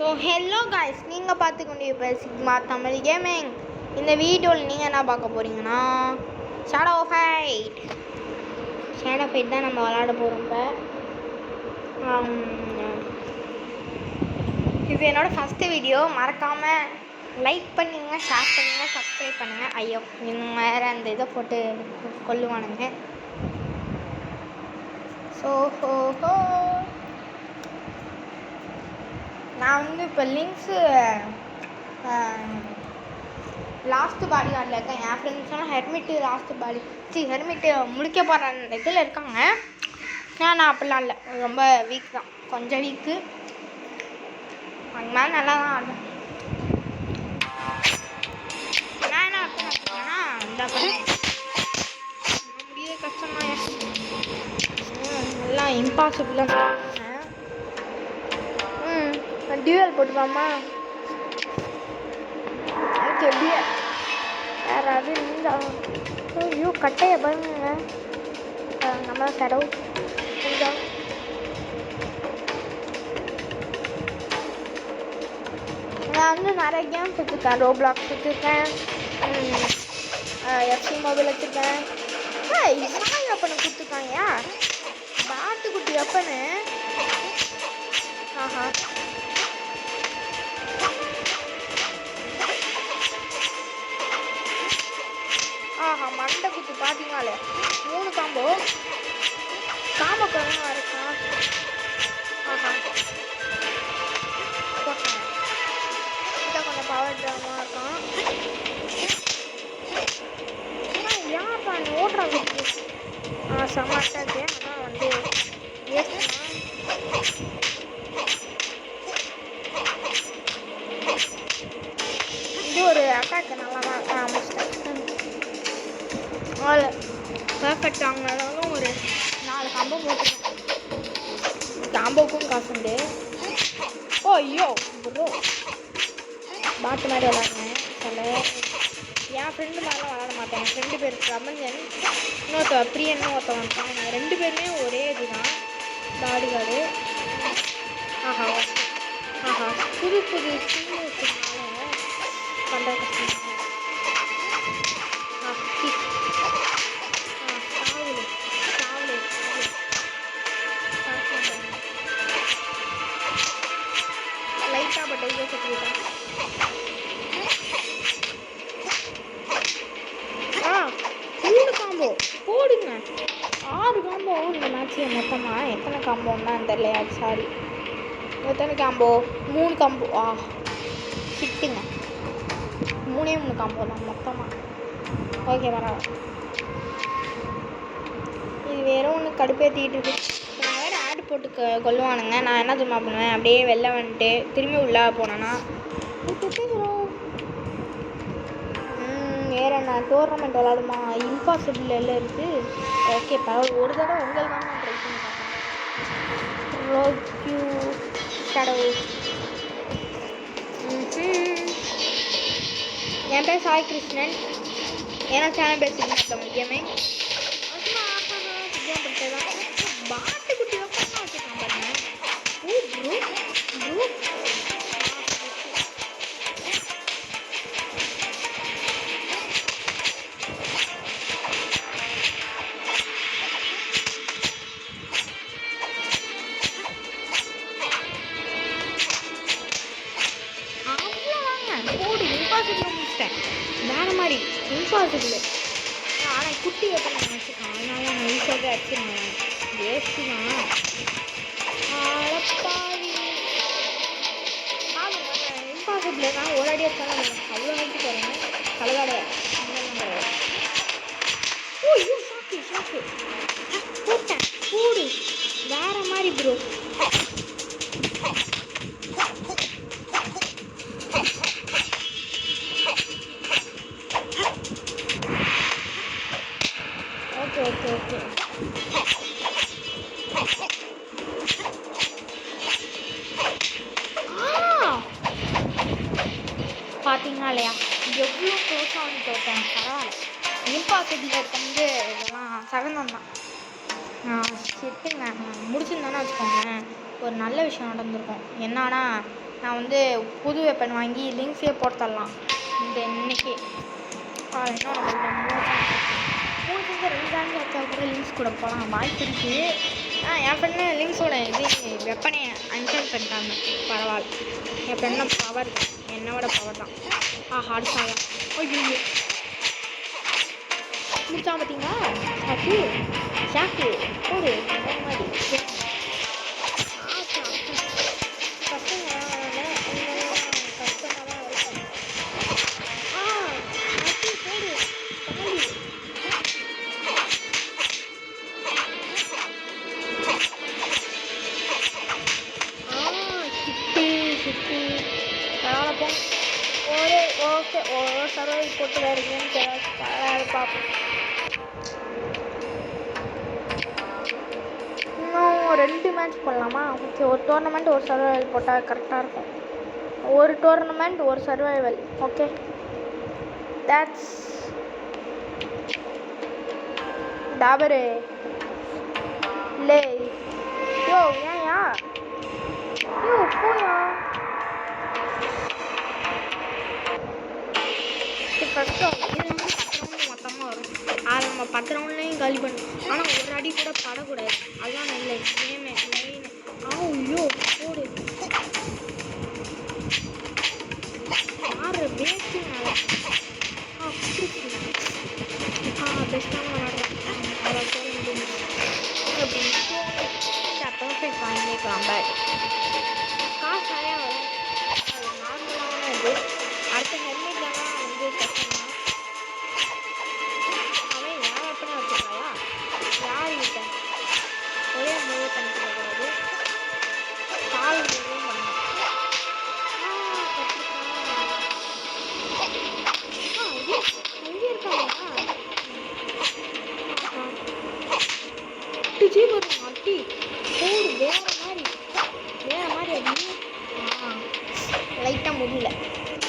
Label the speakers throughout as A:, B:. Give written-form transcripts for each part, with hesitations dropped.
A: So hello guys, நீங்கள் பார்த்துக்கொண்டு இப்போ சிக்மா தமிழ் கேமிங். இந்த வீடியோவில் நீங்கள் என்ன பார்க்க போகிறீங்கன்னா ஷேடோ ஃபைட் தான் நம்ம விளாட போகிறோம். இப்போ இது என்னோடய ஃபஸ்ட்டு வீடியோ. மறக்காமல் லைக் பண்ணுங்கள், ஷேர் பண்ணுங்கள், சப்ஸ்கிரைப் பண்ணுங்கள். ஐயோ இன்னும் வேறு அந்த இதை போட்டு கொல்லுவானுங்க. ஸோ நான் வந்து இப்போ லிங்க்ஸு லாஸ்ட்டு பாடி கார்டில் இருக்கேன். என் ஃப்ரெண்ட்ஸ்லாம் ஹெர்மிட்டு முடிக்க போகிற இதில் இருக்காங்க. நான் அப்படிலாம் இல்லை, ரொம்ப வீக் தான், கொஞ்சம் வீக்கு. அது மாதிரி நல்லா தான் ஆடுறேன். நான் என்ன அப்படின்னா இந்த முடிய கஷ்டமாக எல்லாம் இம்பாசிபிளாக டியூவல் போட்டுப்பாமா. ஓகே டியூவல் யாராவது இருந்தால் ஐயோ கட்டையை பாருங்க. நம்ம செடவு கொஞ்சம் நான் வந்து நிறைய கேம்ஸ் வச்சுருக்கேன். ரோப்ளாக்ஸ் வச்சுருக்கேன், எஃப்சி மொபைல் வச்சுருக்கேன். சாய் அப்பனை கொடுத்துருக்காங்க. பாட்டுக்குட்டி அப்பனு. ஆஹா மண்டை குத்து பார்த்தீங்கனாலே 3 காம்போ குழந்தைங்க இருக்கான். ஆஹா போட்டேன். இதான் கொஞ்சம் பவர் ட்ராமாக இருக்கான். யார்ப்பா நீ ஓடுறாங்க? சமாட்டா இருக்கு. ஆனால் வந்து இது ஒரு அட்டாக்கு நல்லா தான் ஆரம்பிச்சிட்டேன். பர்ஃபெக்ட் ஆகினாலும் ஒரு 4 காம்போ போட்டுருக்கேன். காம்போக்கும் காசு உண்டு. ஓ ஐயோ ப்ரோ பாட்டு மாதிரி விளாடுறேன். சொல்ல என் ஃப்ரெண்டு மாதிரிலாம் விளாட மாட்டேன். என் ஃப்ரெண்டு பேர் ரமஞ்சன், இன்னொருத்த பிரியன்னு ஒருத்தன் வந்துட்டான். நாங்கள் 2 பேருமே ஒரே இதுதான் பாடி கார்டு. ஆஹா புது ஸ்கீம் வச்சுருந்தாலும் பண்ணுற கஷ்டம். லைட்டாக பட் ஐயோ செத்துக்கிட்டேன். 3 காம்போ போடுங்க. 6 காம்போ இந்த மேட்ச்சில் மொத்தமாக எத்தனை காம்போன்னா தெரியலையா? சாரி, எத்தனை காம்போ? 3 காம்போ. ஹிட்டுங்க. 3 காம்போ தான் மொத்தமாக. ஓகே பரவாயில்ல. இது வேறு ஒன்று கடுப்பேற்றிக்கிட்டு இருக்கு. நான் வேறு ஆடு போட்டு கொல்லுவானுங்க. நான் என்ன சும்மா பண்ணுவேன், அப்படியே வெளில வந்துட்டு திரும்பி உள்ளே போனேன்னா வேறு நான் டோர்னமெண்ட் விளாடுமா இம்பாசிபிள் எல்லாம் இருக்குது. ஓகே பரவாயில்ல. ஒரு தடவை உங்களுக்காக நான் ட்ரை பண்ணி பார்ப்பேன். ரோக்யூ ஷேடோ. என் பேர் சாய் கிருஷ்ணன். ஏன்னா சேனல் பேர் சிக்மா கேமிங். பாட்டுக்குட்டி வச்சுருக்கான் பாருங்க. வேற மாதிரி இம்பாசிபிள். ஆனால் குட்டி வைப்பேன் நினச்சிருக்கான். அதனால நான் ஈஸியாக அடிச்சிருந்தேன். வேஸ்ட்டு தான். இம்பாசிபிள் தான். ஒரு அடி அடிச்சாலும் அவ்வளோ நோக்கி போகிறேன். கலகாடைய ஐயோ ஷாக்கு போட்டேன். கூடு வேற மாதிரி ப்ரோ. ஓகே பார்த்தீங்கன்னா இல்லையா எவ்வளோ க்ளோஸாக வந்து தோட்டேன். பரவாயில்ல. இம்பாசிபிள் வந்து இதெல்லாம் சகந்தம் தான். ஷிட்டுங்க முடிச்சிருந்தோன்னா வச்சுக்கோங்க ஒரு நல்ல விஷயம் நடந்திருக்கும். என்னன்னா நான் வந்து புது வெப்பன் வாங்கி லிங்க்ஸே போட்டு தரலாம் இந்த இன்னைக்கு. இன்னும் நம்மள்ட்ட 3 2 தாண்டி வச்சா கூட லிங்க்ஸ் கூட போகலாம் வாய்ப்பு இருக்குது. என் ஃப்ரெண்டு லிங்க்ஸோட இது வெப்பனே அன்ஸ்டால் பண்ணிட்டாங்க. பரவாயில்ல, என் ஃப்ரெண்ட் பவர் என்னோட பவர் தான். ஹார்ட் சாயா ஐயோ முடிச்சா பார்த்தீங்களா? ஷாக்கு ஷாக்கு போடு மாதிரி ஒரு சர்வை போட்டு வேறு கேம் பார்ப்போம். இன்னும் 2 மேட்ச் போடலாமா? ஓகே, ஒரு டோர்னமெண்ட் ஒரு சர்வைவல் போட்டால் கரெக்டாக இருக்கும். ஒரு டோர்னமெண்ட் ஒரு சர்வைவல். ஓகே, தட்ஸ் டாபரு லே. யோ ஏன்யா யோ போயா. ஃபஸ்ட்டு இது வந்து 10 ரவுண்டு மொத்தமாக வரும். அதில் நம்ம 10 ரவுண்ட்லேயும் காலி பண்ணணும். ஆனால் ஒரு அடி கூட படக்கூடாது. அதுதான் நல்ல கேமே மெயின். ஐயோ போடு யார் வேஸ்ட்டு பெஸ்ட்டாக விளாடுறேன். அதை சொல்ல முடியும் அப்படின்னு பர்ஃபெக்ட் வாங்கிக்கலாம். பேட் காசு நிறையா வரும். அது நார்மலான இது. அடுத்த ஹெல்மெட்லாம் வந்து கஷ்டம்னா அவன் யார் எப்பனா வச்சுருக்காயா யார் கிட்ட ஒரே மூவ் பண்ணிக்கூடாது. கால் மூவும் பண்ணணும். அங்கே இருக்காங்களா டிஜி வரும் அட்டி போடு வேறு மாதிரி அடி. லைட்டாக முடியல.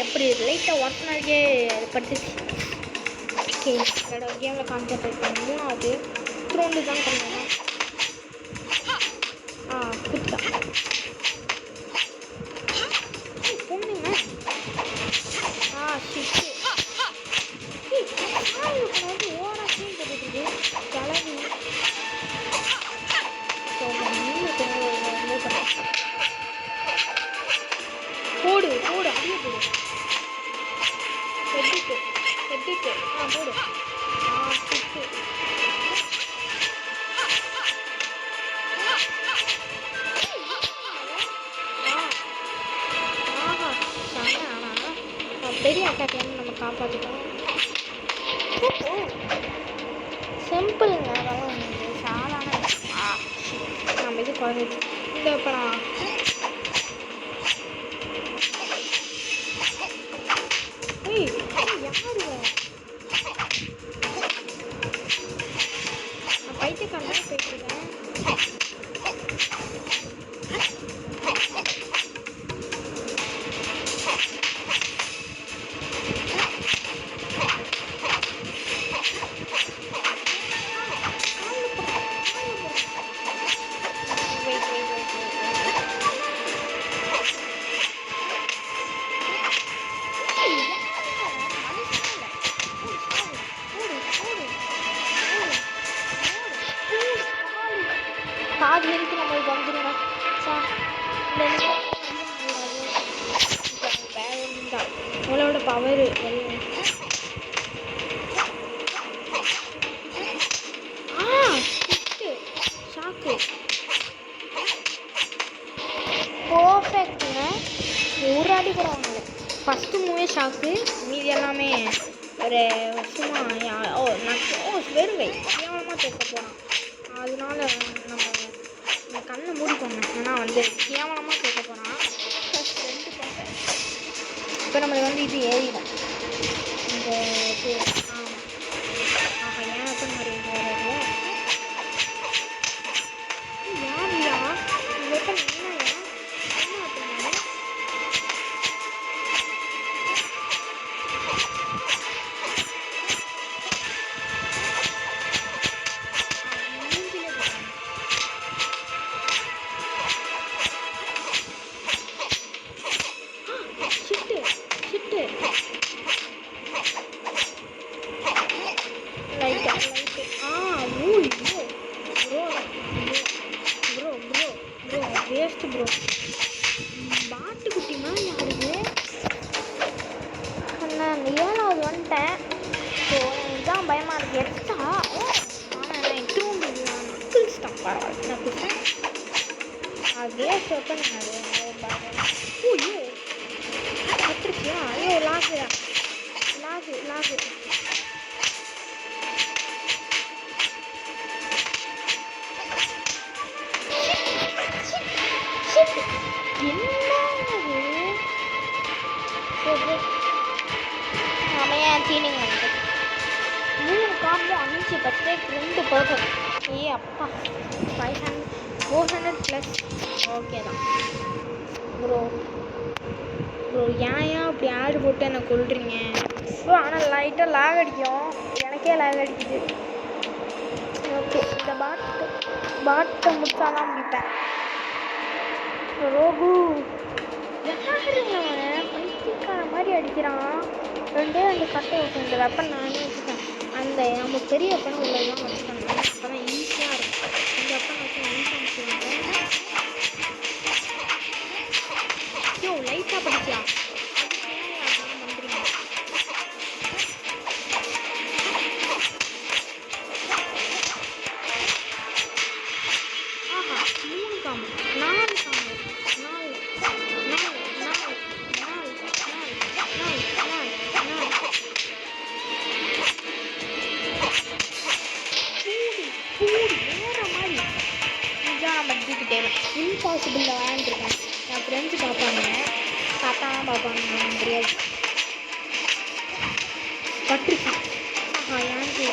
A: எப்படி லைட்டாக ஒர்க்னாக்கே பட்டுச்சு. ஓகே, கேமில் கான்சென்ட்ரேட் பண்ணி 3வது ரவுண்டு தான் பண்ணுவோம். குத்தா பொண்ணுங்க. ஷிட்டு ஓரா சீன் போட்டுருக்கு கிளவி. போடு போடு அப்படியே போடு. ஹெட்டிட்டு போடு. சிட்டு பெரிய அட்டாக்லேருந்து நம்ம காப்பாற்றிட்டோம். சிம்பிளுங்க, அதெல்லாம் சாதாரண நம்ம இது குறைஞ்சி இந்த இப்போ நான் யாரு பைத்தியக்காரன் போயிட்டுருக்கேன். பாதி ஹெல்த் நம்மளுக்கு வந்துடுங்க சார். உங்களோட பவர் ஷாக்கு பர்ஃபெக்ட்டுங்க. ஒரு அடி கூட வாங்கல. ஃபஸ்ட்டு மூவே ஷாக்கு, மீதி எல்லாமே ஒரு சும்மா வெறுங்கை கேவலமாக தூக்க போகிறான். அதனால நம்ம கண்ணை மூடிக்கோங்க. ஆனால் வந்து கேவலமாக தூக்க போகிறான். இப்போ நம்மளுக்கு வந்து இது ஏறிடும் இந்த இது. ஏன் அப்போ மாதிரி வராது யாருயா வெப்பன் என்னையா என்ன அப்படின்னா எடுத்தா ஆனால் திரும்ப நக்கிள்ஸ் தான் பரவாயில்ல நக்கிள்ஸ் அதே ஸ்டெப்பன் அது ஐயோ கட்டுருச்சியா ஐயோ லாகு லாகு லாகு செமையாக தீனிங் வந்து 3 காம்போ 5 பர்சன்டேஜ் 2 பர்சன்ட் ஏ அப்பா 400 ப்ளஸ் ஓகே தான் ப்ரோ ஏன் அப்படி ஆடு போட்டு என்னை கொள்றீங்க ஸோ ஆனால் லைட்டாக லாக் அடிக்கும் எனக்கே லாக் அடிக்குது ஓகே இந்த பாட்டை முடிச்சாதான் முடிப்பேன் ரோகு அவன் பைத்தியக்கார மாதிரி அடிக்கிறான் 2 கட்டை வச்சேன் இந்த வெப்பன் நானே வச்சுட்டேன் அந்த நம்ம பெரிய வெப்பனை உள்ளதான் வச்சுக்கணும் அப்போ தான் ஈஸியாக இருக்கும் இந்த வெப்பன் வச்சு ஈஸியாக ஐயோ லைட்டாக படிக்கலாம் ஆஹா 3 காம்பு 4 காம்பு 4 இம்பாசிபிள் விளையாண்டுருக்கேன் என் ஃப்ரெண்ட்ஸு பார்ப்பாங்க நான் தெரியாது பட்டிருக்கேன் ஆஹா எனக்கு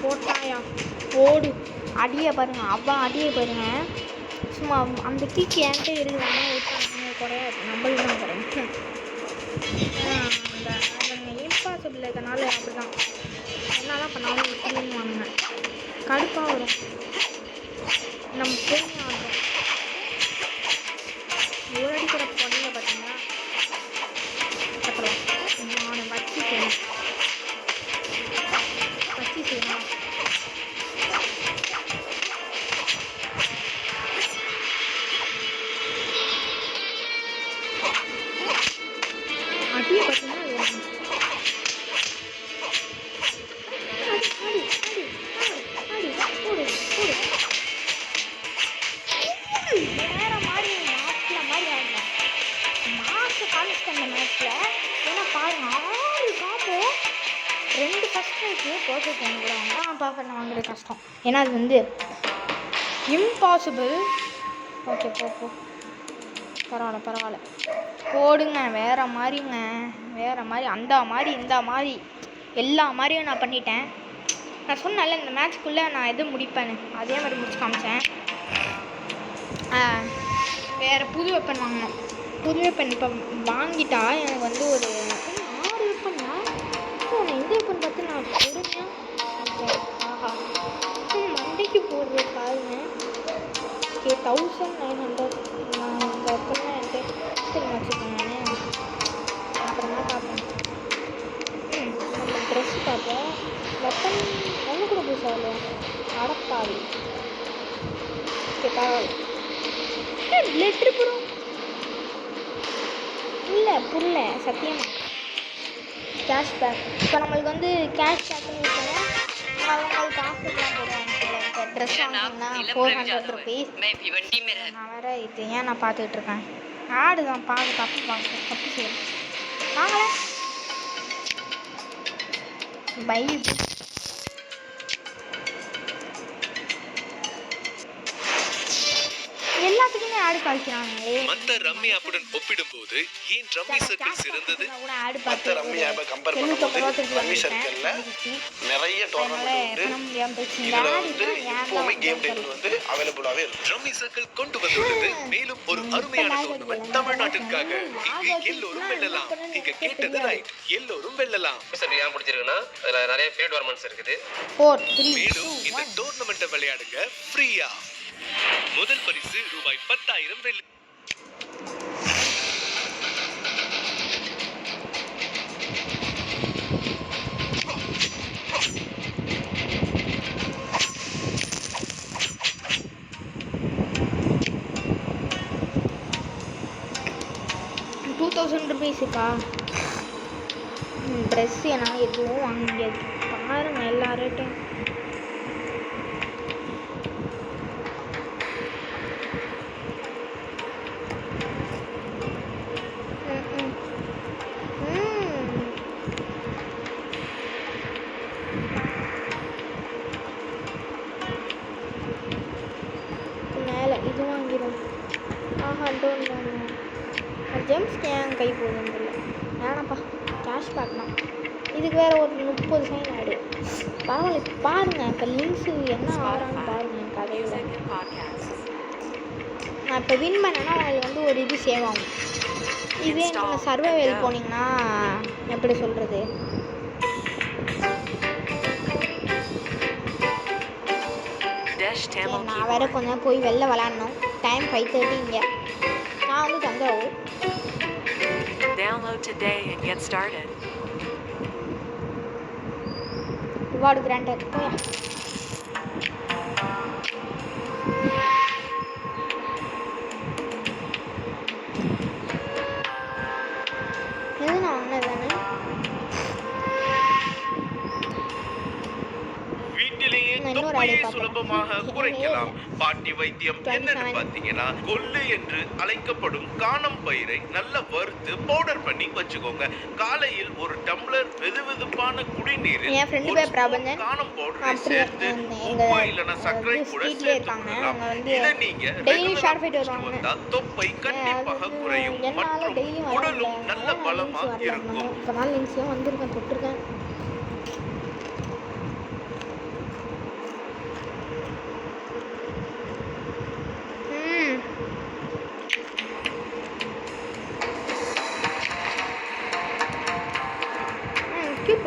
A: போட்டாயா போடு அடியை பாருங்க அடியை பாருங்க சும்மா அந்த கீக்கு என்கிட்ட இருக்குதாங்க விட்டாங்க குறையாது நம்மளுக்கு தான் குறையும் அந்த இம்பாசிபிள் இருக்கனால அப்படி தான் என்னதான் பண்ணாலும் இப்படின்னு வாங்கினேன் கடுப்பாக வரும் நம்ம பெரிய ஆடுறோம் ஒரு அடிக்கிற பொண்ணில் பார்த்தீங்கன்னா அப்புறம் நான் வச்சு செய்யணும் அடியை பார்த்தீங்கன்னா வேற மாதிரி மாப்பிள்ள மாதிரி ஆகிடும் மாசு காலேஜ் அந்த மேட்ச்சில் ஏன்னா பாருங்க 6 காம்போ 2 ஃபஸ்ட் ரைக்கு பர்ஃபெக்ட் வாங்கிடுவாங்க பர்ஃபெக்ட் வாங்குறது கஷ்டம் ஏன்னா அது வந்து இம்பாசிபிள் ஓகே போ பரவாயில்ல போடுங்க வேறு மாதிரிங்க அந்த மாதிரி இந்த மாதிரி எல்லா மாதிரியும் நான் பண்ணிட்டேன் நான் சொன்னேன்ல இந்த மேட்ச்க்குள்ளே நான் எது முடிப்பேன்னு அதே மாதிரி முடிச்சு காமிச்சேன் வேறு புது வெப்பன் வாங்கினோம் புது வெப்பன் இப்போ வாங்கிட்டா எனக்கு வந்து ஒரு 6 வெப்பன்னா நான் இந்த வெப்பன் பார்த்து நான் பொறுமையாக ஆஹா மண்டைக்கு போடுறது பாருங்க ஓகே 1900 நான் இந்த வெப்பன்லாம் என்கிட்ட திரும்ப வச்சுருக்கேன் நான் அப்புறமா பார்ப்பேன் நம்ம ட்ரெஸ் பார்ப்போம் வெப்பன் ஒன்று கூட புதுசாக அடப்பாவி ஓகே பரவாயில்ல லெட்ரு புறம் இல்லை புரியல சத்தியமாக கேஷ்பேக் இப்போ நம்மளுக்கு வந்து கேஷ்பேக்குன்னு இருக்கணும் அவங்களுக்கு ஆஃபர்லாம் போடுவாங்க இப்போ ட்ரெஸ் வாங்கினா 400 ருபீஸ் நான் வேறு இது ஏன் நான் பார்த்துக்கிட்டு இருக்கேன் ஆடு தான் தப்பு செய்யணும் வாங்கலை பை எல்லாத்துக்குமே ஆடு காய்க்கிறாங்களே
B: மத்த ரம்மி ஆப்புடன் ஒப்பிடும்போது ஏன் ரம்மி சர்க்கிள் சிறந்தது
C: மத்த ரம்மி ஆப்பை கம்பேர் பண்ணும்போது ரம்மி சர்க்கிள்ல நிறைய டோர்னமெண்ட் உண்டு இதுல வந்து எப்பவுமே கேம் டேபிள் வந்து அவைலபிளாவே இருக்கும்
B: ரம்மி சர்க்கிள் கொண்டு வந்துள்ளது மேலும் ஒரு அருமையான டோர்னமெண்ட் தமிழ்நாட்டிற்காக இங்கு எல்லோரும் வெல்லலாம் நீங்க கேட்டது ரைட் எல்லோரும் வெல்லலாம்
C: சார் ஏன் பிடிச்சிருக்குன்னா அதுல நிறைய ஃப்ரீ டோர்னமெண்ட்ஸ் இருக்குது
A: 4 3
B: மேலும் இந்த டோர்னமெண்ட்டை விளையாடுங்க ஃப்ரீயா முதல் பரிசு ரூபாய் 10,000 வெள்ளி
A: 1000 ருபீஸுக்கா? ட்ரெஸ் என்னால் எதுவும் வாங்க முடியாது. பாருங்க எல்லா ரேட்டும். மேலே இது வாங்கிடும். ஆஹா டோன் ஜெம்ஸ்க்கு ஏன் கை போகுதுன்னு தெரியல. வேணாப்பா, கேஷ் பேக் தான். இதுக்கு வேறு ஒரு 30 சைன் ஆடு. பரவாயில்ல, பாருங்கள் இப்போ லிங்க்ஸு என்ன ஆகிறான்னு பாருங்கள். என் கதையில் நான் இப்போ வின் பண்ணேன்னா உங்களுக்கு வந்து ஒரு இது சேவ் ஆகும். இதே நீங்கள் சர்வைவல் போனீங்கன்னா எப்படி சொல்கிறது, நான் வேறு கொஞ்சம் போய் வெளில விளாட்ணும். டைம் 5:30 இங்கே. நான் வந்து Thanjavur.
D: Download today and get started.
A: Reward granted போயா. எது நான் வாங்கினது தானே.
B: வீட்டிலேயே தொப்பையை சுலபமாக குறைக்கலாம். பாட்டி வைத்தியம் என்னன்னு பாத்தீங்கன்னா, கொள்ளு என்று அழைக்கப்படும் காணம் பயிரை நல்லா வறுத்து பவுடர் பண்ணி வச்சுக்கோங்க. காலையில் ஒரு டம்ளர் வெதுவெதுப்பான குடிநீரில்
A: என் ஃப்ரெண்டு பேர் பிரபஞ்சன்.
B: காணம் பவுடரை சேர்த்து உப்பு இல்லைன்னா சர்க்கரை கூட சேர்த்துக்கலாம். இதை நீங்க
A: டெய்லி ஷார்ட் ஃபைட் வருவாங்க.
B: தொப்பை கண்டிப்பாக குறையும் மற்றும் உடலும் நல்ல பலமா இருக்கும்.
A: இப்போ நான் லிங்க்ஸையும் வந்திருக்கேன், தொட்டிருக்கேன். கியூப்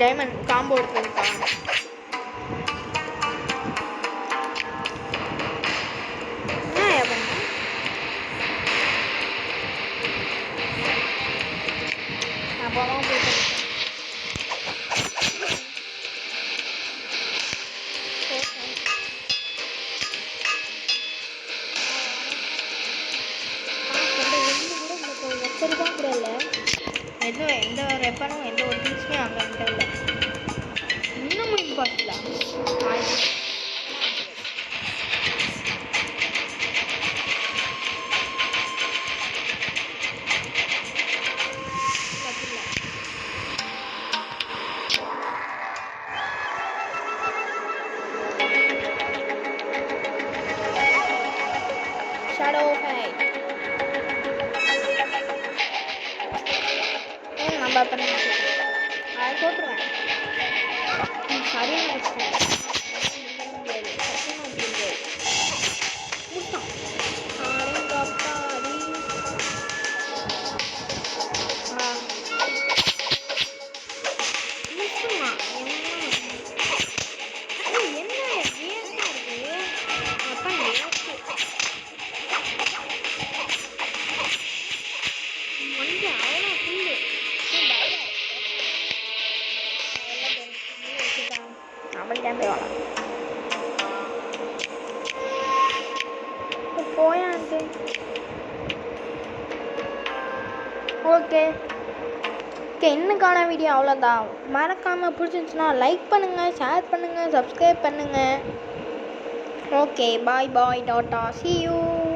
A: டைமண்ட் காம்போ எடுத்துருக்கா. அப்போதான் போயிட்டு கூட இல்லை. எந்த ஒரு வெப்பனும் எந்த ஒரு திங்ஸுமே அங்கே இல்லை. இன்னமும் இம்பாசிபிளா? ஷேடோ ஃபைட் நம்ம பண்ண அதை போட்டுருவேன். சரியாக நினச்சிட்டேன். போயான்ட்டு ஓகே இன்னுக்கான வீடியோ அவ்வளோதான். மறக்காமல் பிடிச்சிருந்துச்சுன்னா லைக் பண்ணுங்கள், ஷேர் பண்ணுங்கள், சப்ஸ்கிரைப் பண்ணுங்கள். Okay bye bye tata, see you.